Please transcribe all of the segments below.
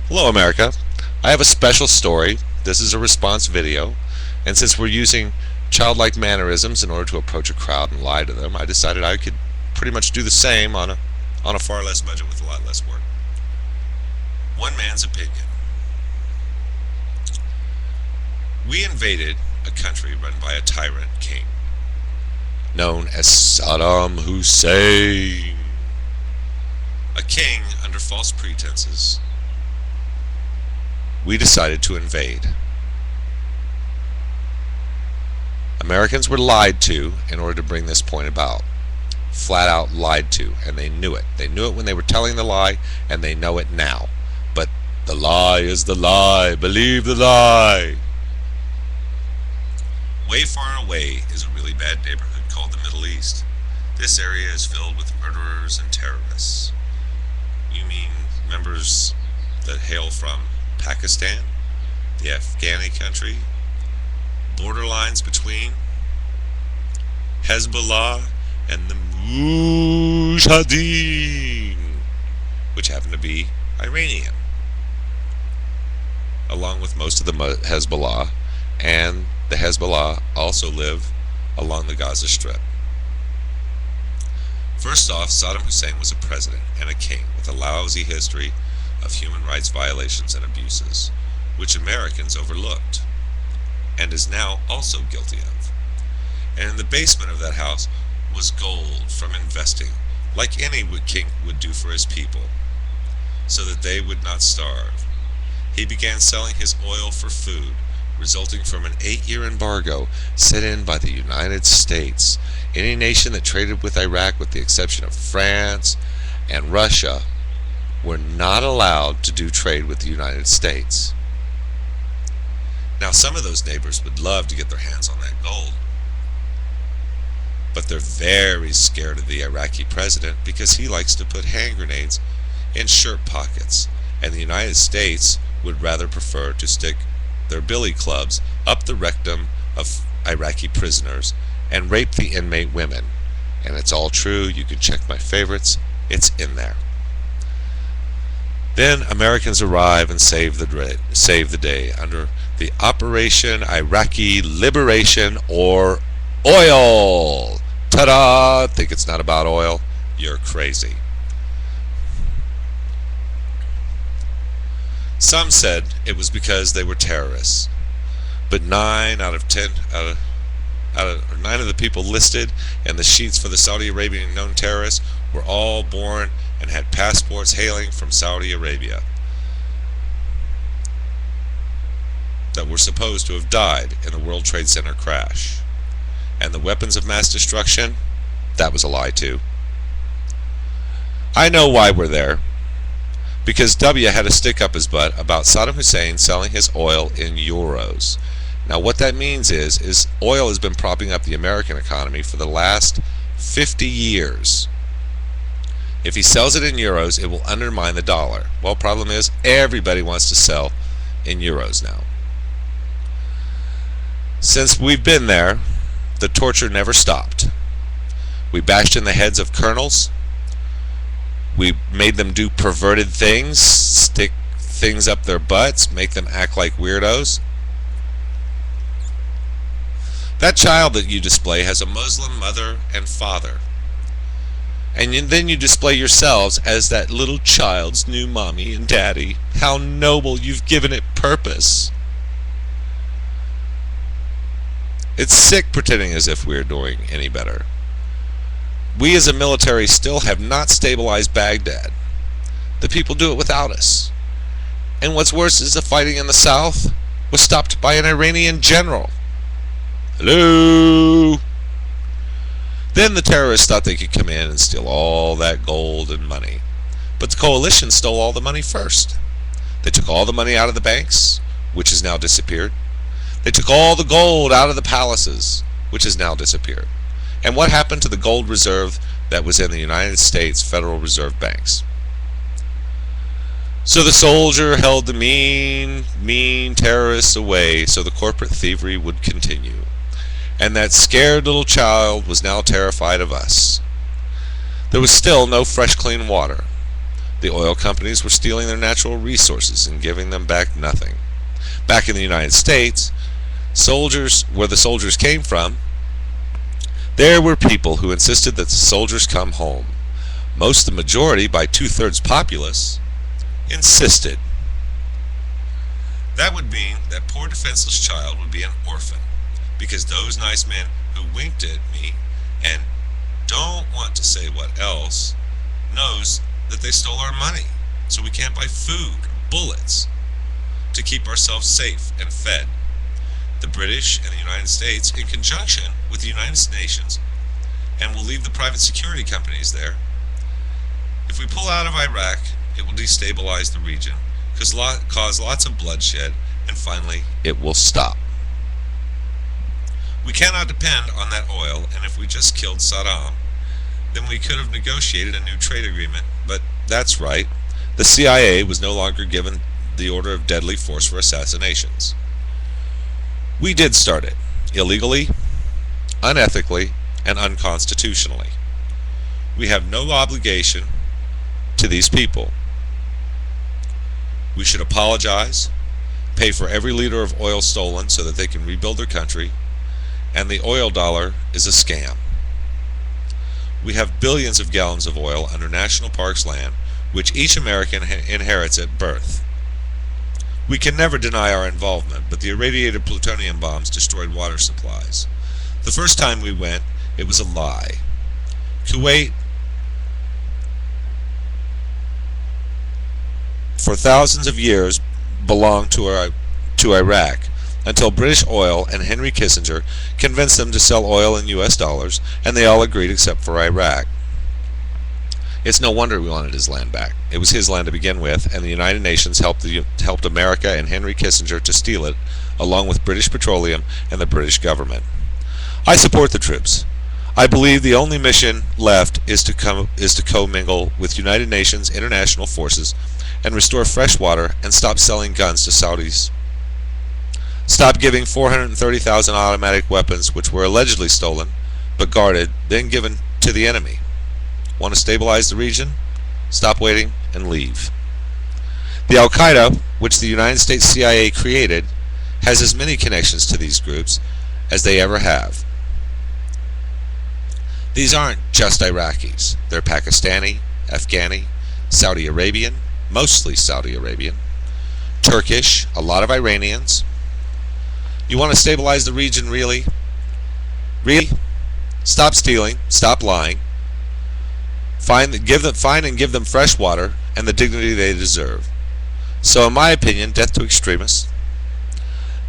Hello, America. I have a special story. This is a response video, and since we're using childlike mannerisms in order to approach a crowd and lie to them, I decided I could pretty much do the same on a far less budget with a lot less work. One man's opinion. We invaded a country run by a tyrant king known as Saddam Hussein. A king under false pretenses. We decided to invade. Americans were lied to in order to bring this point about. Flat out lied to, and they knew it. They knew it when they were telling the lie, and they know it now. But the lie is the lie. Believe the lie. Way far away is a really bad neighborhood called the Middle East. This area is filled with murderers and terrorists. You mean members that hail from Pakistan, the Afghani country, borderlines between Hezbollah and the Mujahideen, which happen to be Iranian, along with most of the Hezbollah, and the Hezbollah also live along the Gaza Strip. First off, Saddam Hussein was a president and a king with a lousy history of human rights violations and abuses, which Americans overlooked, and is now also guilty of. And in the basement of that house was gold from investing, like any king would do for his people, so that they would not starve. He began selling his oil for food, resulting from an 8-year embargo set in by the United States. Any nation that traded with Iraq, with the exception of France and Russia, were not allowed to do trade with the United States. Now, some of those neighbors would love to get their hands on that gold, but they're very scared of the Iraqi president because he likes to put hand grenades in shirt pockets, and the United States would rather prefer to stick their billy clubs up the rectum of Iraqi prisoners and rape the inmate women. And it's all true. You can check my favorites. It's in there. Then Americans arrive and save the day under the Operation Iraqi Liberation, or oil. Ta-da! Think it's not about oil? You're crazy. Some said it was because they were terrorists, but 9 of the people listed in the sheets for the Saudi Arabian known terrorists were all born and had passports hailing from Saudi Arabia that were supposed to have died in the World Trade Center crash. And the weapons of mass destruction, that was a lie too. I know why we're there. Because W had a stick up his butt about Saddam Hussein selling his oil in euros. Now what that means is oil has been propping up the American economy for the last 50 years. If he sells it in euros, it will undermine the dollar. Well, problem is, everybody wants to sell in euros now. Since we've been there, the torture never stopped. We bashed in the heads of colonels. We made them do perverted things, stick things up their butts, make them act like weirdos. That child that you display has a Muslim mother and father. And then you display yourselves as that little child's new mommy and daddy. How noble, you've given it purpose. It's sick pretending as if we're doing any better. We as a military still have not stabilized Baghdad. The people do it without us. And what's worse is the fighting in the south was stopped by an Iranian general. Hello? Then the terrorists thought they could come in and steal all that gold and money. But the coalition stole all the money first. They took all the money out of the banks, which has now disappeared. They took all the gold out of the palaces, which has now disappeared. And what happened to the gold reserve that was in the United States Federal Reserve banks? So the soldier held the mean terrorists away so the corporate thievery would continue. And that scared little child was now terrified of us. There was still no fresh clean water. The oil companies were stealing their natural resources and giving them back nothing. Back in the United States, soldiers, where the soldiers came from, there were people who insisted that the soldiers come home. Most, the majority, by two-thirds populace, insisted. That would mean that poor defenseless child would be an orphan, because those nice men who winked at me and don't want to say what else knows that they stole our money, so we can't buy food or bullets to keep ourselves safe and fed. The British and the United States, in conjunction with the United Nations, and will leave the private security companies there. If we pull out of Iraq, it will destabilize the region, cause lots of bloodshed, and finally, it will stop. We cannot depend on that oil, and if we just killed Saddam, then we could have negotiated a new trade agreement. But that's right, the CIA was no longer given the order of deadly force for assassinations. We did start it, illegally, unethically, and unconstitutionally. We have no obligation to these people. We should apologize, pay for every liter of oil stolen so that they can rebuild their country, and the oil dollar is a scam. We have billions of gallons of oil under national parks land, which each American inherits at birth. We can never deny our involvement, but the irradiated plutonium bombs destroyed water supplies. The first time we went, it was a lie. Kuwait, for thousands of years, belonged to Iraq, until British Oil and Henry Kissinger convinced them to sell oil in US dollars, and they all agreed except for Iraq. It's no wonder we wanted his land back. It was his land to begin with, and the United Nations helped America and Henry Kissinger to steal it, along with British Petroleum and the British government. I support the troops. I believe the only mission left is to commingle with United Nations international forces and restore fresh water and stop selling guns to Saudis. Stop giving 430,000 automatic weapons, which were allegedly stolen, but guarded, then given to the enemy. Want to stabilize the region? Stop waiting and leave. The Al-Qaeda, which the United States CIA created, has as many connections to these groups as they ever have. These aren't just Iraqis. They're Pakistani, Afghani, Saudi Arabian, mostly Saudi Arabian, Turkish, a lot of Iranians. You want to stabilize the region, really? Really? Stop stealing, stop lying. Find and give them fresh water and the dignity they deserve. So in my opinion, death to extremists,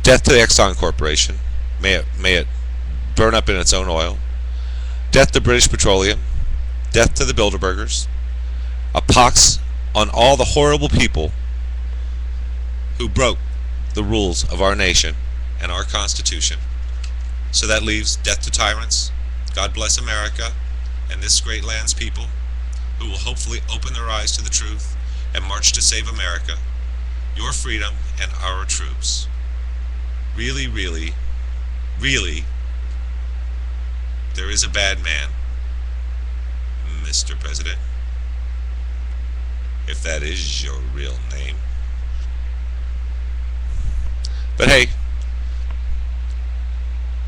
death to the Exxon Corporation, may it burn up in its own oil, death to British Petroleum, death to the Bilderbergers, a pox on all the horrible people who broke the rules of our nation and our Constitution. So that leaves death to tyrants. God bless America and this great land's people, who will hopefully open their eyes to the truth and march to save America, your freedom, and our troops. Really, really, really, there is a bad man, Mr. President, if that is your real name. But hey,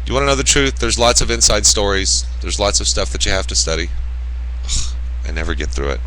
you want to know the truth? There's lots of inside stories. There's lots of stuff that you have to study. Ugh, I never get through it.